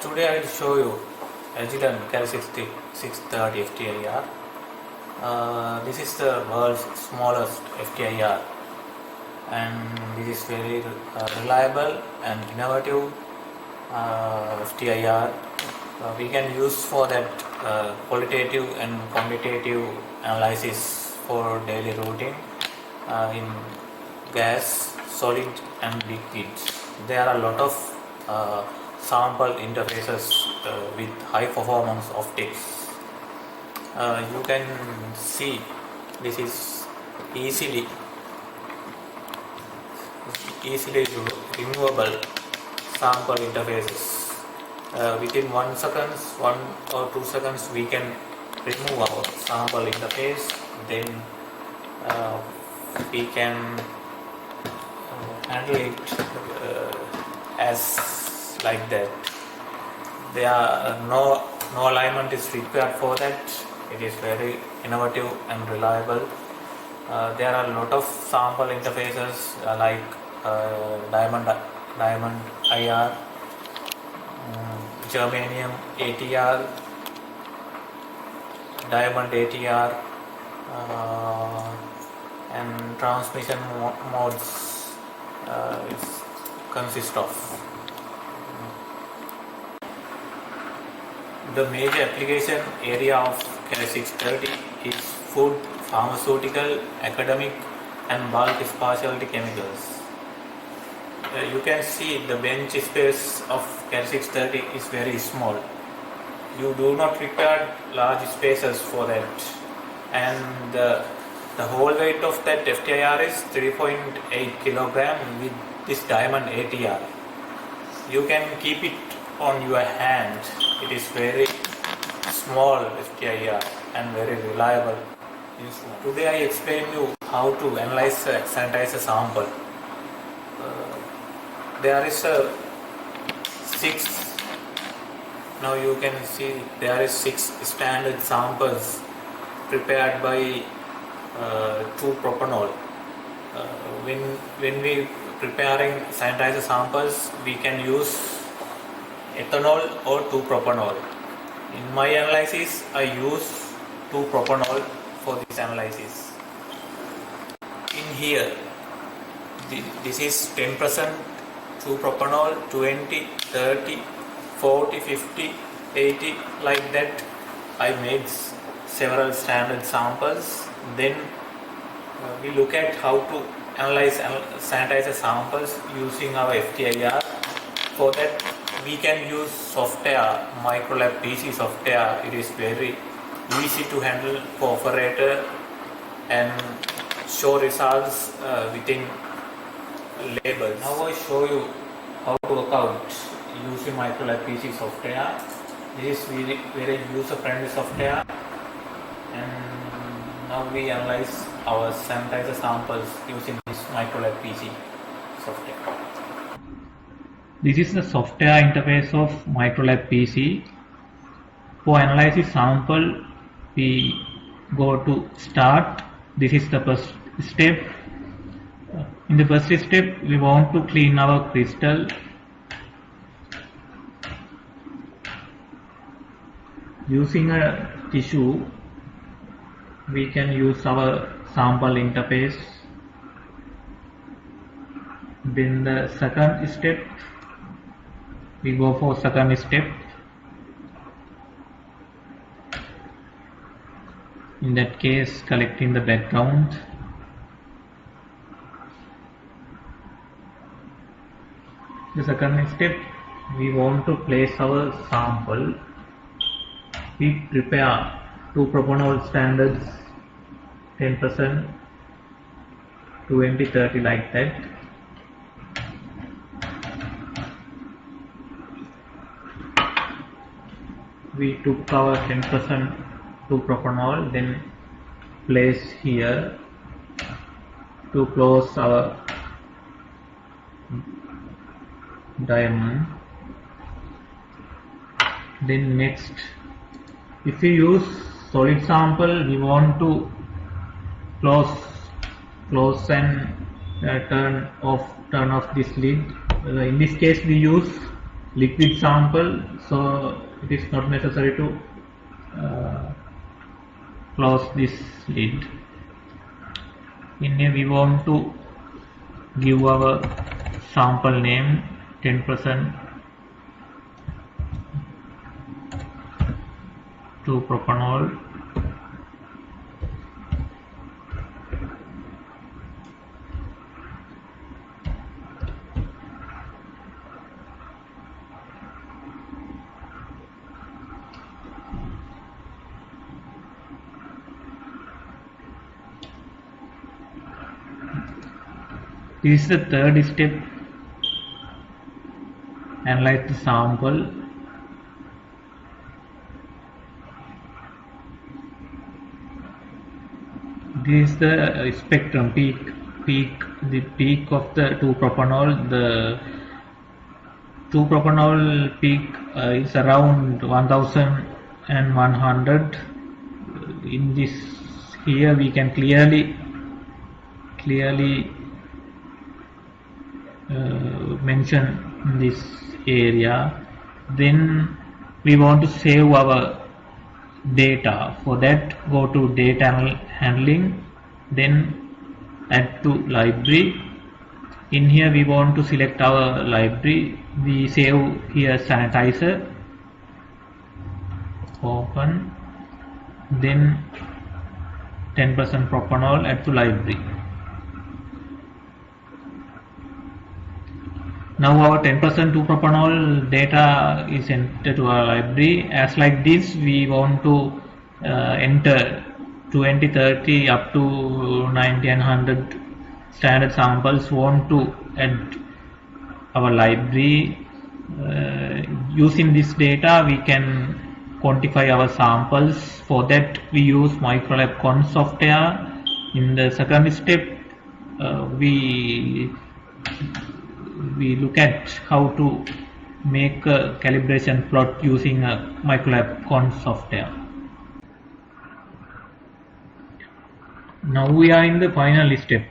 Today I will show you Agilent Cal630 FTIR. This is the world's smallest FTIR, and this is very reliable and innovative FTIR. We can use for that qualitative and quantitative analysis for daily routine in gas, solid and liquids. There are a lot of sample interfaces with high performance optics. You can see this is easily removable sample interfaces. Within 1 second, 1 or 2 seconds, we can remove our sample interface. Then we can handle it as like that. There are no alignment is required for that. It is very innovative and reliable. There are a lot of sample interfaces like diamond IR, germanium ATR, diamond ATR, and transmission modes consist of. The major application area of Cal630 is food, pharmaceutical, academic and bulk specialty chemicals. You can see the bench space of Cal630 is very small. You do not require large spaces for that, and the whole weight of that FTIR is 3.8 kg with this diamond ATR. You can keep it on your hand. It is very small FTIR and very reliable. Today I explain you how to analyze a sanitizer sample. There is a 6. Now you can see there is 6 standard samples prepared by 2-propanol. When we preparing sanitizer samples, we can use ethanol or 2-propanol. In my analysis, I use 2-propanol for this analysis. In here, this is 10% 2-propanol, 20, 30, 40, 50, 80, like that. I made several standard samples. Then we look at how to analyze sanitizer samples using our FTIR. For that, we can use software, Microlab PC software. It is very easy to handle for operator and show results within labels. Now I show you how to work out using Microlab PC software. This is very user-friendly software, and now we analyze our sanitizer samples using this Microlab PC software. This is the software interface of Microlab PC. For analysis sample, we go to start. This is the first step. In the first step, we want to clean our crystal. Using a tissue, we can use our sample interface. Then the second step, we go for second step. In that case, collecting the background. The second step, we want to place our sample. We prepare 2-propanol standards, 10%, 20, 30, like that. We took our 10% 2-propanol, then place here to close our diamond. Then next, if we use solid sample, we want to close and turn off this lid. In this case we use liquid sample, so it is not necessary to close this lid. In here we want to give our sample name 10% to propanol. This is the third step. Analyze the sample. This is the spectrum peak, the peak of the 2-propanol. The 2-propanol peak is around 1100. In this here we can clearly mention this area. Then we want to save our data. For that, go to data handling, then add to library. In here we want to select our library. We save here sanitizer, open, then 10% propanol, add to library. Now our 10% 2-propanol data is entered to our library. As like this, we want to enter 20, 30 up to 90 and 100 standard samples. Want to add our library. Using this data, we can quantify our samples. For that, we use Microlab Cons software. In the second step, we look at how to make a calibration plot using a Microlab Cons software. Now we are in the final step.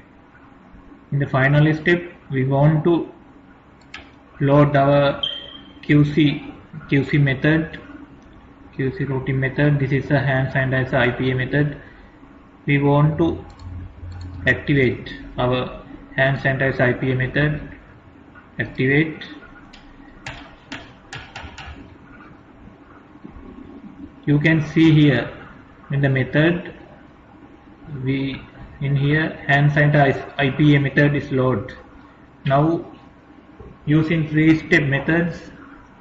In the final step, we want to load our QC method, QC routing method. This is a hand sanitizer IPA method. We want to activate our hand sanitizer IPA method. Activate. You can see here in the method, in here hand sanitizer IPA method is loaded. Now using 3-step methods,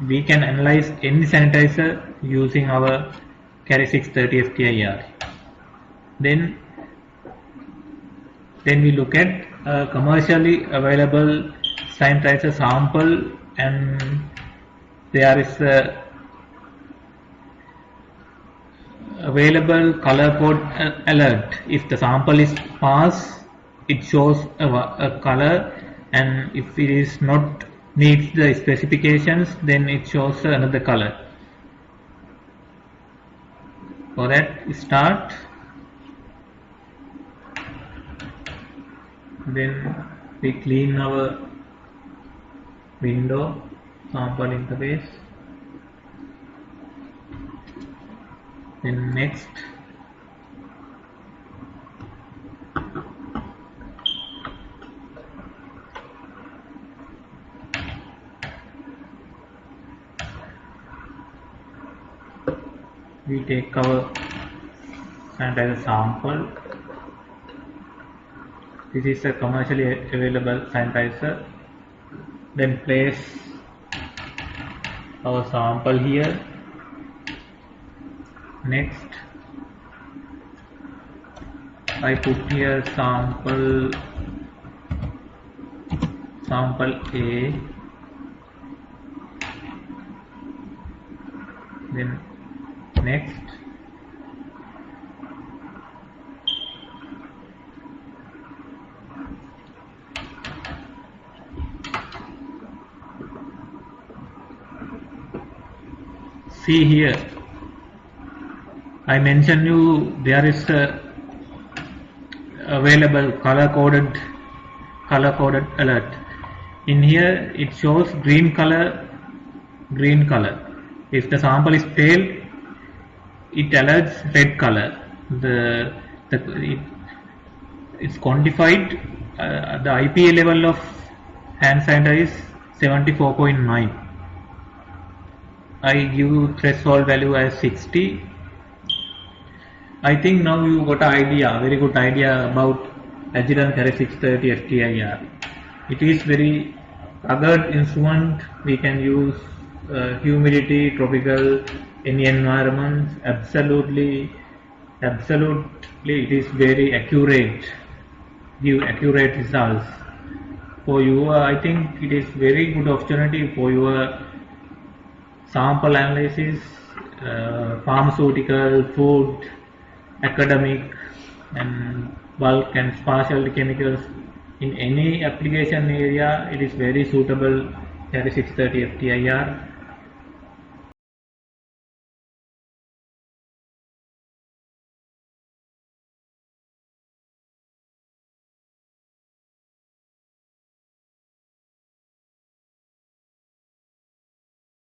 we can analyze any sanitizer using our Carry 630 FTIR. Then we look at commercially available sanitizer sample, and there is a available color code alert. If the sample is passed, it shows a color, and if it is not meets the specifications, then it shows another color. For that, start. Then we clean our window, sample interface. Then next, we take our sanitizer sample. This is a commercially available sanitizer. Then place our sample here. Next, I put here sample A. Then next, see here, I mentioned you there is a available color coded alert. In here it shows green color green color. If the sample is pale, it alerts red color. It's quantified. The IPA level of hand sanitizer is 74.9. I give threshold value as 60. I think now you got an idea, very good idea about Agilent Thera 630 FTIR. It is very rugged instrument. We can use humidity, tropical, any environments. Absolutely, it is very accurate. Give accurate results. For you, I think it is very good opportunity for your sample analysis, pharmaceutical, food, academic, and bulk and specialty chemicals. In any application area, it is very suitable 3630 FTIR.